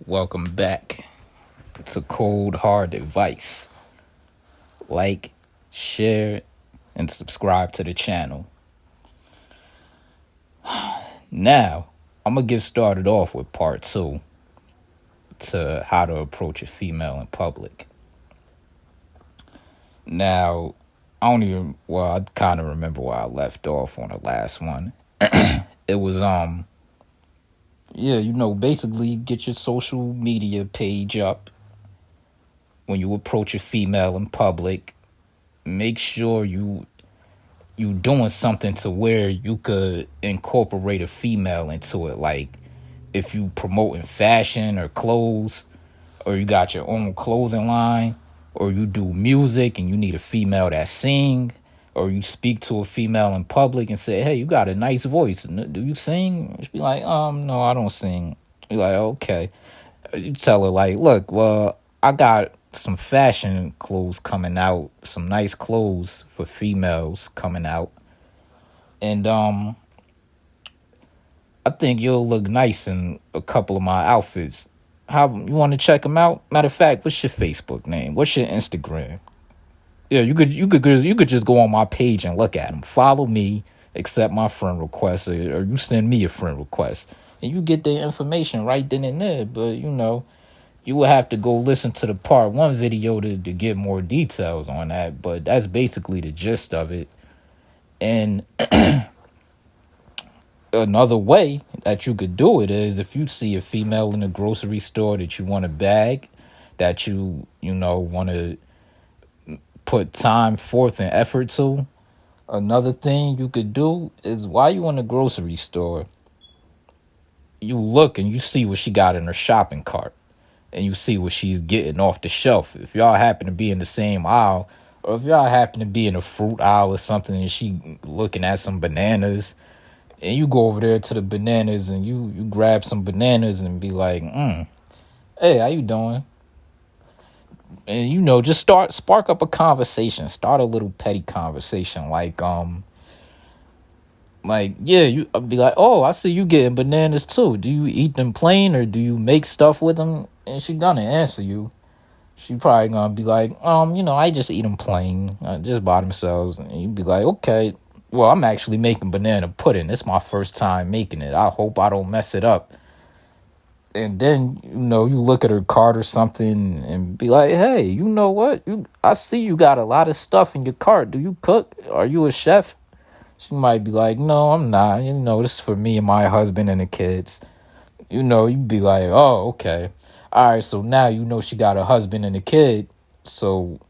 Welcome back to Cold Hard Advice. Like, share, and subscribe to the channel. Now, I'm going to get started off with part two to how to approach a female in public. Now, I kind of remember where I left off on the last one. It was, basically get your social media page up. When you approach a female in public, make sure you doing something to where you could incorporate a female into it. Like if you promoting fashion or clothes, or you got your own clothing line, or you do music and you need a female that sing, or you speak to a female in public and say, hey, you got a nice voice. Do you sing? She'd be like, no, I don't sing. You're like, okay. You tell her like, look, well, I got some fashion clothes coming out, some nice clothes for females coming out. And I think you'll look nice in a couple of my outfits. How you want to check them out? Matter of fact, what's your Facebook name? What's your Instagram? Yeah, you could just go on my page and look at them. Follow me, accept my friend request, or you send me a friend request, and you get the information right then and there. But you will have to go listen to the part one video to get more details on that. But that's basically the gist of it. And another way that you could do it is if you see a female in a grocery store that you want to bag, that you want to put time, forth, and effort to. Another thing you could do is while you in the grocery store, you look and you see what she got in her shopping cart. And you see what she's getting off the shelf. If y'all happen to be in the same aisle, or if y'all happen to be in a fruit aisle or something and she looking at some bananas, and you go over there to the bananas and you grab some bananas and be like, hey, how you doing? And just spark up a conversation. Start a little petty conversation I'll be like, oh, I see you getting bananas too. Do you eat them plain or do you make stuff with them? And she gonna answer you. She probably gonna be like, I just eat them plain, just by themselves. And you be like, okay, well, I'm actually making banana pudding. It's my first time making it. I hope I don't mess it up. And then, you look at her cart or something and be like, hey, you know what? I see you got a lot of stuff in your cart. Do you cook? Are you a chef? She might be like, no, I'm not. This is for me and my husband and the kids. You'd be like, oh, okay. All right, so now she got a husband and a kid. So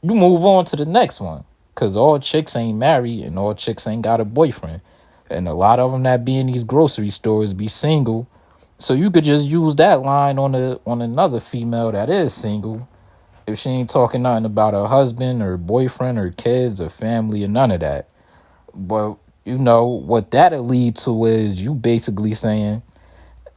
you move on to the next one. Because all chicks ain't married and all chicks ain't got a boyfriend. And a lot of them that be in these grocery stores be single. So you could just use that line on another female that is single. If she ain't talking nothing about her husband or boyfriend or kids or family or none of that. But, what that'll lead to is you basically saying,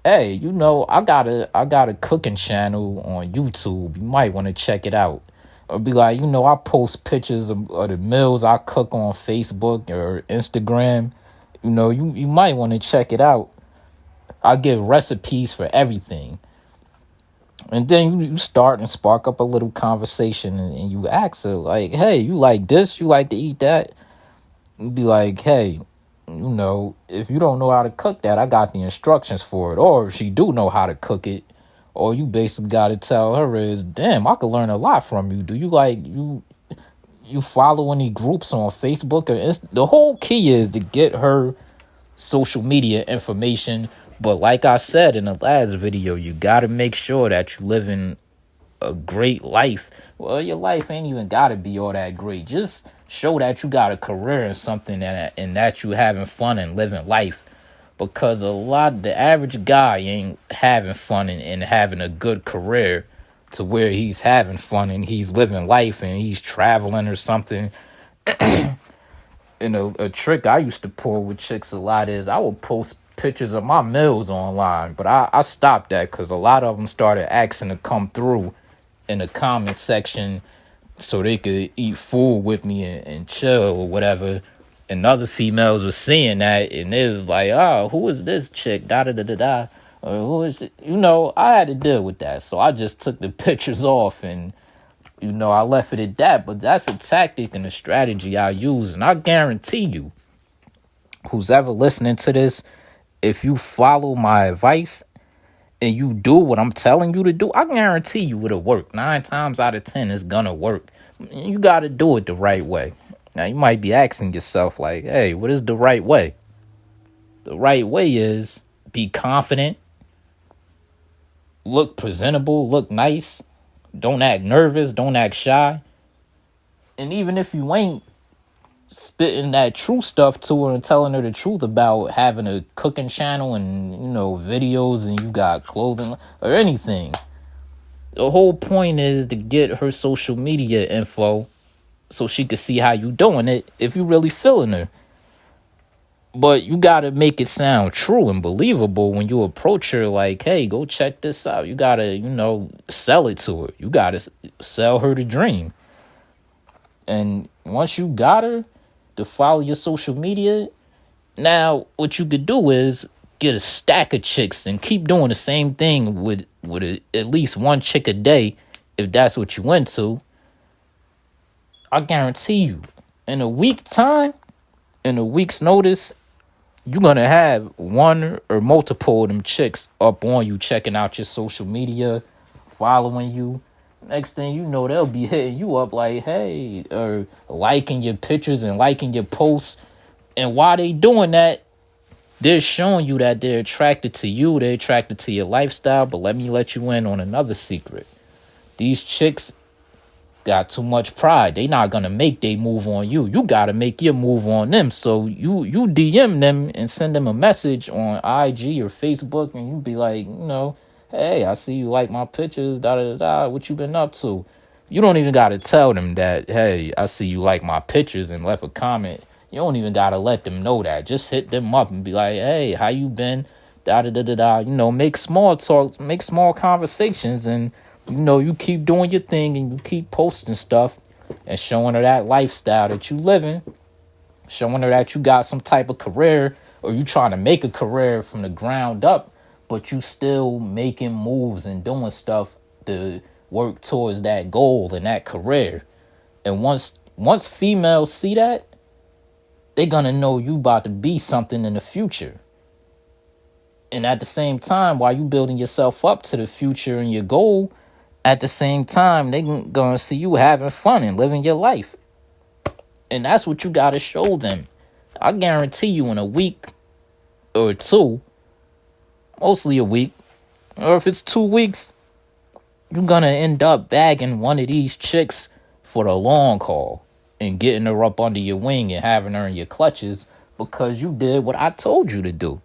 hey, I got a cooking channel on YouTube. You might want to check it out. Or be like, I post pictures of the meals I cook on Facebook or Instagram. You might want to check it out. I give recipes for everything. And then you start and spark up a little conversation and you ask her, like, hey, you like this? You like to eat that? Be like, hey, if you don't know how to cook that, I got the instructions for it. Or if she do know how to cook it, all you basically got to tell her is, damn, I could learn a lot from you. Do you you follow any groups on Facebook or the whole key is to get her social media information. But like I said in the last video, you got to make sure that you living a great life. Well, your life ain't even got to be all that great. Just show that you got a career in something and that you having fun and living life. Because the average guy ain't having fun and having a good career to where he's having fun and he's living life and he's traveling or something. And a trick I used to pull with chicks a lot is I would post pictures of my meals online. But I stopped that because a lot of them started asking to come through in the comment section so they could eat food with me and chill or whatever. And other females were seeing that and it was like, oh, who is this chick? Da da da da da. Who is it? I had to deal with that. So I just took the pictures off and, I left it at that. But that's a tactic and a strategy I use. And I guarantee you, who's ever listening to this, if you follow my advice and you do what I'm telling you to do, I guarantee you it'll work. 9 times out of 10, it's gonna work. You gotta do it the right way. Now, you might be asking yourself, like, hey, what is the right way? The right way is be confident, look presentable, look nice, don't act nervous, don't act shy. And even if you ain't spitting that true stuff to her and telling her the truth about having a cooking channel and, videos and you got clothing or anything, the whole point is to get her social media info so she could see how you doing it if you really feeling her. But you gotta make it sound true and believable when you approach her like, hey, go check this out. You gotta, sell it to her. You gotta sell her the dream. And once you got her to follow your social media, now what you could do is get a stack of chicks and keep doing the same thing with at least one chick a day if that's what you into. I guarantee you, in a week's notice, you're going to have one or multiple of them chicks up on you, checking out your social media, following you. Next thing you know, they'll be hitting you up like, hey, or liking your pictures and liking your posts. And while they doing that, they're showing you that they're attracted to you. They're attracted to your lifestyle. But let me let you in on another secret. These chicks got too much pride. They not gonna make they move on you. You gotta make your move on them. So you DM them and send them a message on IG or Facebook, and you be like, hey, I see you like my pictures. Da da da. What you been up to? You don't even gotta tell them that. Hey, I see you like my pictures and left a comment. You don't even gotta let them know that. Just hit them up and be like, hey, how you been? Da da da da da. Make small talks, make small conversations, and you keep doing your thing and you keep posting stuff and showing her that lifestyle that you living, showing her that you got some type of career or you trying to make a career from the ground up, but you still making moves and doing stuff to work towards that goal and that career. And once females see that, they're gonna know you about to be something in the future. And at the same time, while you building yourself up to the future and your goal, at the same time, they gonna see you having fun and living your life. And that's what you gotta show them. I guarantee you in a week or two, mostly a week, or if it's 2 weeks, you're gonna end up bagging one of these chicks for the long haul and getting her up under your wing and having her in your clutches because you did what I told you to do.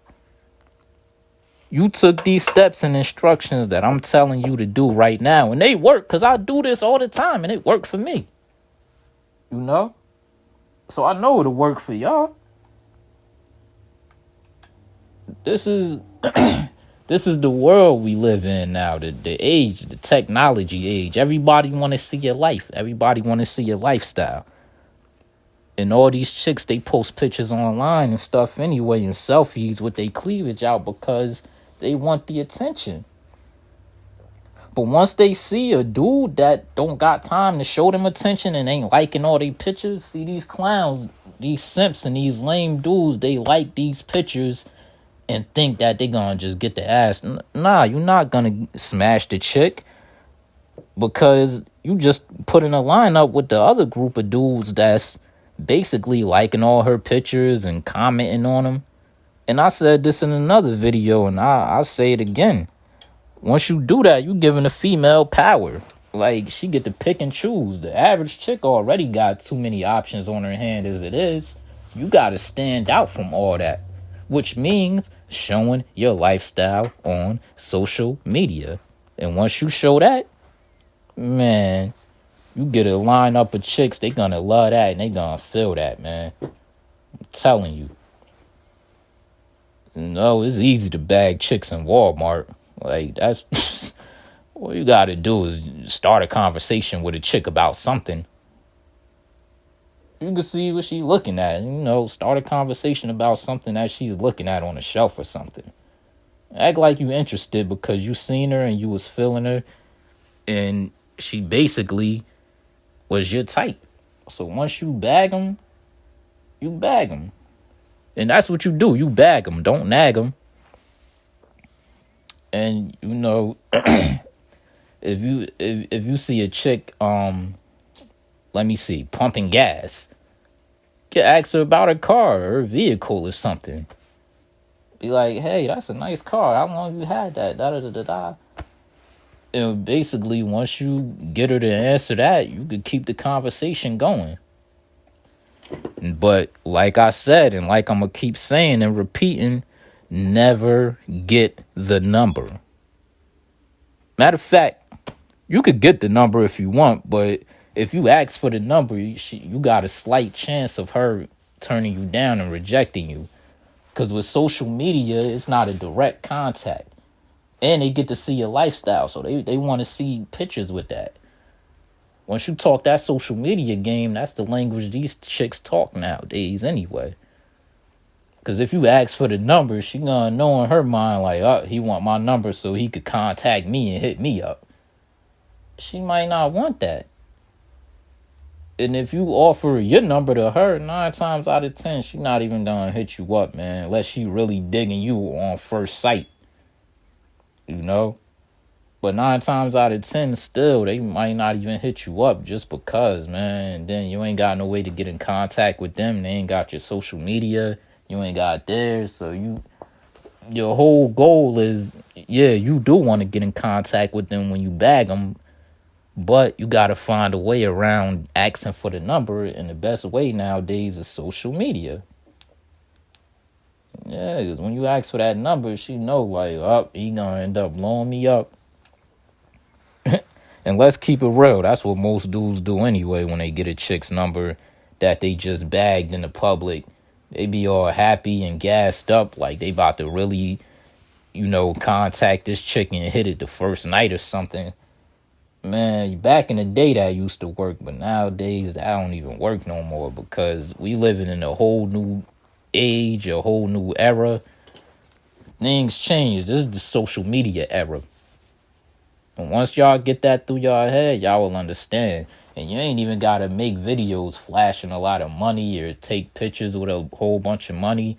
You took these steps and instructions that I'm telling you to do right now, and they work because I do this all the time, and it worked for me. So I know it'll work for y'all. This is this is the world we live in now, the age, the technology age. Everybody want to see your life. Everybody want to see your lifestyle. And all these chicks, they post pictures online and stuff anyway, and selfies with their cleavage out because they want the attention. But once they see a dude that don't got time to show them attention and ain't liking all their pictures, see these clowns, these simps and these lame dudes, they like these pictures and think that they gonna just get the ass. Nah, you're not gonna smash the chick because you just put in a lineup with the other group of dudes that's basically liking all her pictures and commenting on them. And I said this in another video, and I'll say it again. Once you do that, you giving a female power. Like, she get to pick and choose. The average chick already got too many options on her hand as it is. You got to stand out from all that, which means showing your lifestyle on social media. And once you show that, man, you get a lineup of chicks, they gonna love that and they gonna feel that, man. I'm telling you. It's easy to bag chicks in Walmart. Like, that's all you gotta do is start a conversation with a chick about something. You can see what she's looking at. Start a conversation about something that she's looking at on a shelf or something. Act like you interested because you seen her and you was feeling her, and she basically was your type. So once you bag them, you bag them, and that's what you do. You bag them, don't nag them. And if you see a chick, let me see, pumping gas, you ask her about her car or her vehicle or something. Be like, hey, that's a nice car. How long have you had that? Da da da da da. And basically, once you get her to answer that, you could keep the conversation going. But like I said, and like I'm gonna keep saying and repeating, never get the number. Matter of fact, you could get the number if you want, but if you ask for the number, you got a slight chance of her turning you down and rejecting you. Because with social media, it's not a direct contact. And they get to see your lifestyle, so they want to see pictures with that. Once you talk that social media game, that's the language these chicks talk nowadays anyway. Because if you ask for the number, she gonna know in her mind, like, oh, he want my number so he could contact me and hit me up. She might not want that. And if you offer your number to her, 9 times out of 10, she not even gonna hit you up, man. Unless she really digging you on first sight. But 9 times out of 10, still, they might not even hit you up just because, man. And then you ain't got no way to get in contact with them. They ain't got your social media. You ain't got theirs. So your whole goal is, yeah, you do want to get in contact with them when you bag them. But you got to find a way around asking for the number. And the best way nowadays is social media. Yeah, because when you ask for that number, she know, like, oh, he going to end up blowing me up. And let's keep it real. That's what most dudes do anyway when they get a chick's number that they just bagged in the public. They be all happy and gassed up like they about to really, contact this chick and hit it the first night or something. Man, back in the day that used to work, but nowadays that don't even work no more because we living in a whole new age, a whole new era. Things change. This is the social media era. And once y'all get that through y'all head, y'all will understand. And you ain't even got to make videos flashing a lot of money or take pictures with a whole bunch of money.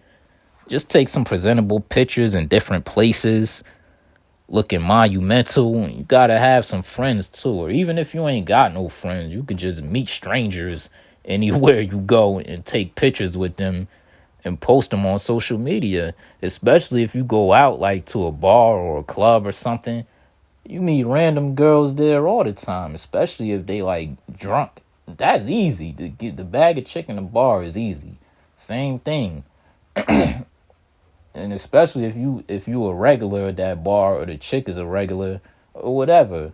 Just take some presentable pictures in different places, looking monumental. You got to have some friends too. Or even if you ain't got no friends, you could just meet strangers anywhere you go and take pictures with them and post them on social media. Especially if you go out like to a bar or a club or something. You meet random girls there all the time, especially if they like drunk. That's easy. To get the bag of chicken in the bar is easy. Same thing. And especially if you a regular at that bar or the chick is a regular or whatever.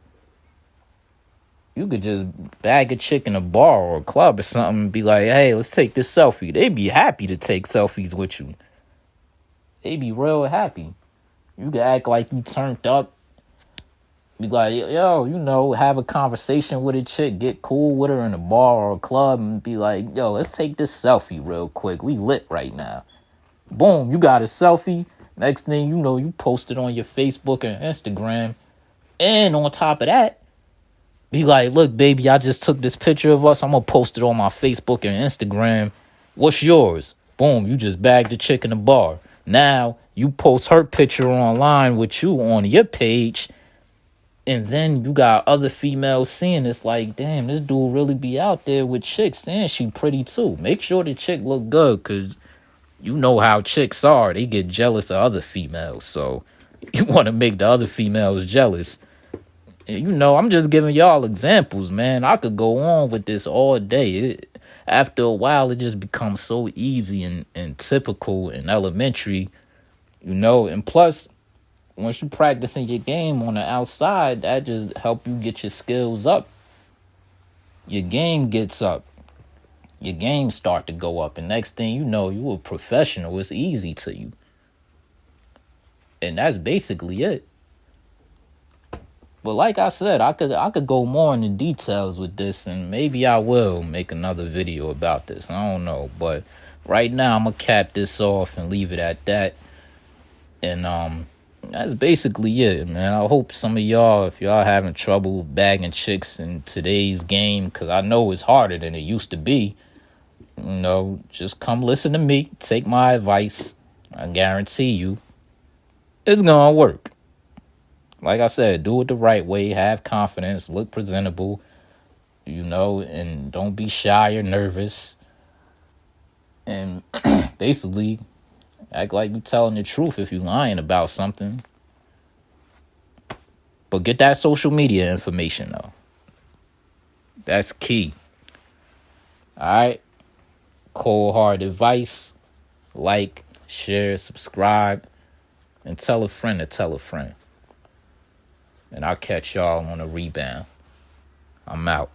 You could just bag a chick in a bar or a club or something and be like, hey, let's take this selfie. They be happy to take selfies with you. They be real happy. You could act like you turned up. Be like, yo, have a conversation with a chick, get cool with her in a bar or a club and be like, yo, let's take this selfie real quick. We lit right now. Boom, you got a selfie. Next thing you know, you post it on your Facebook and Instagram. And on top of that, be like, look, baby, I just took this picture of us. I'm going to post it on my Facebook and Instagram. What's yours? Boom, you just bagged the chick in the bar. Now, you post her picture online with you on your page. And then you got other females seeing this like, damn, this dude really be out there with chicks. And she pretty too. Make sure the chick look good because you know how chicks are. They get jealous of other females. So you want to make the other females jealous. And, I'm just giving y'all examples, man. I could go on with this all day. After a while, it just becomes so easy and typical and elementary, And plus, once you practicing your game on the outside, that just help you get your skills up. Your game gets up. Your game start to go up. And next thing you know, you a professional. It's easy to you. And that's basically it. But like I said, I could go more into details with this. And maybe I will make another video about this. I don't know. But right now, I'm going to cap this off and leave it at that. And That's basically it, man. I hope some of y'all, if y'all having trouble bagging chicks in today's game, because I know it's harder than it used to be, just come listen to me. Take my advice. I guarantee you it's going to work. Like I said, do it the right way. Have confidence. Look presentable, and don't be shy or nervous. And basically, act like you telling the truth if you lying about something. But get that social media information, though. That's key. All right? Cold hard advice. Like, share, subscribe, and tell a friend to tell a friend. And I'll catch y'all on a rebound. I'm out.